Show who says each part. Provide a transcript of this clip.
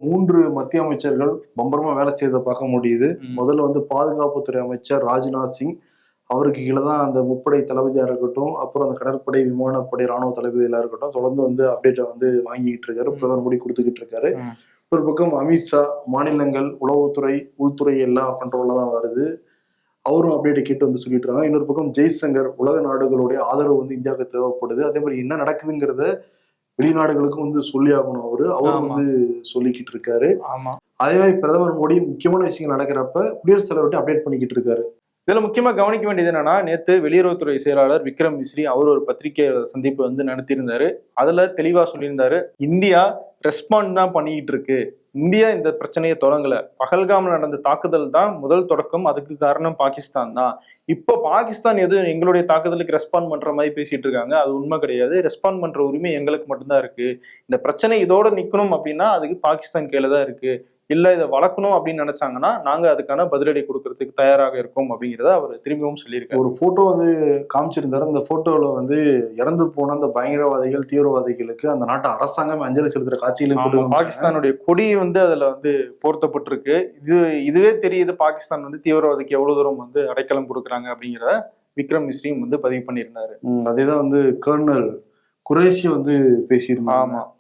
Speaker 1: 3 மத்திய அமைச்சர்கள் பம்பரமா வேலை செய்யறதை பார்க்க முடியுது.
Speaker 2: ம்.
Speaker 1: முதல்ல வந்து பாதுகாப்புத்துறை அமைச்சர் ராஜ்நாத் சிங், அவருக்கு கீழே தான் அந்த முப்படை தளபதியா இருக்கட்டும், அப்புறம் அந்த கடற்படை, விமானப்படை, ராணுவ தளபதியா இருக்கட்டும், தொடர்ந்து வந்து அப்டேட்டை வந்து வாங்கிக்கிட்டு இருக்காரு. பிரதமர் மோடி கொடுத்துக்கிட்டு இருக்காரு.
Speaker 2: ம்.
Speaker 1: ஒரு பக்கம் அமித்ஷா மாநிலங்கள், உளவுத்துறை, உள்துறை எல்லாம் கண்ட்ரோல்ல தான் வருது. அவரும் அப்டேட்டை கேட்டு வந்து சொல்லிட்டு இருக்காங்க. இன்னொரு பக்கம் ஜெய்சங்கர், உலக நாடுகளுடைய ஆதரவு வந்து இந்தியாவுக்கு தேவைப்படுது. அதே மாதிரி என்ன நடக்குதுங்கிறத வெளிநாடுகளுக்கும் வந்து சொல்லி ஆகணும். அவரும்
Speaker 2: ஆமா.
Speaker 1: வந்து சொல்லிக்கிட்டு இருக்காரு.
Speaker 2: ஆமா.
Speaker 1: அதே மாதிரி பிரதமர் மோடி முக்கியமான விஷயங்கள் நடக்கிறப்ப குடியரசுத் தலைவர்கிட்ட அப்டேட் பண்ணிக்கிட்டு இருக்காரு.
Speaker 2: இதுல முக்கியமா கவனிக்க வேண்டியது என்னன்னா, நேத்து வெளியுறவுத்துறை செயலாளர் விக்ரம் மிஸ்ரி அவர் ஒரு பத்திரிகை சந்திப்பு வந்து நடத்தியிருந்தாரு. அதுல தெளிவா சொல்லியிருந்தாரு, இந்தியா ரெஸ்பாண்ட் தான் பண்ணிக்கிட்டு இருக்கு. இந்தியா இந்த பிரச்சனையை தொடங்கல. பகல்காம்ல நடந்த தாக்குதல் தான் முதல் தொடக்கம். அதுக்கு காரணம் பாகிஸ்தான் தான். இப்போ பாகிஸ்தான் எதுவும் எங்களுடைய தாக்குதலுக்கு ரெஸ்பாண்ட் பண்ற மாதிரி பேசிட்டு இருக்காங்க. அது உண்மை கிடையாது. ரெஸ்பாண்ட் பண்ற உரிமை எங்களுக்கு மட்டும்தான் இருக்கு. இந்த பிரச்சனை இதோட நிக்கணும் அப்படின்னா அதுக்கு பாகிஸ்தான் கையில தான் இருக்கு. இல்ல இதை வளர்க்கணும் அப்படின்னு நினைச்சாங்கன்னா நாங்க அதுக்கான பதிலடி கொடுக்கறதுக்கு தயாராக இருக்கோம் அப்படிங்கிறத அவர் திரும்பியும் சொல்லியிருக்காரு.
Speaker 1: ஒரு போட்டோ வந்து காமிச்சிருந்தாரு. அந்த போட்டோல வந்து இறந்து போன அந்த பயங்கரவாதிகள், தீவிரவாதிகளுக்கு அந்த நாட்டு அரசாங்கம் அஞ்சலி செலுத்துற காட்சியிலும்
Speaker 2: பாகிஸ்தானுடைய கொடி வந்து அதுல வந்து போர்த்தப்பட்டிருக்கு. இதுவே தெரியுது பாகிஸ்தான் வந்து தீவிரவாதிக்கு எவ்வளவு தூரம் வந்து அடைக்கலம் கொடுக்குறாங்க அப்படிங்கிறத விக்ரம் மிஸ்ரியும் வந்து பதிவு பண்ணியிருந்தாரு.
Speaker 1: அதேதான் வந்து கர்னல் குரேஷி வந்து பேசியிருந்தாங்க.
Speaker 2: ஆமா.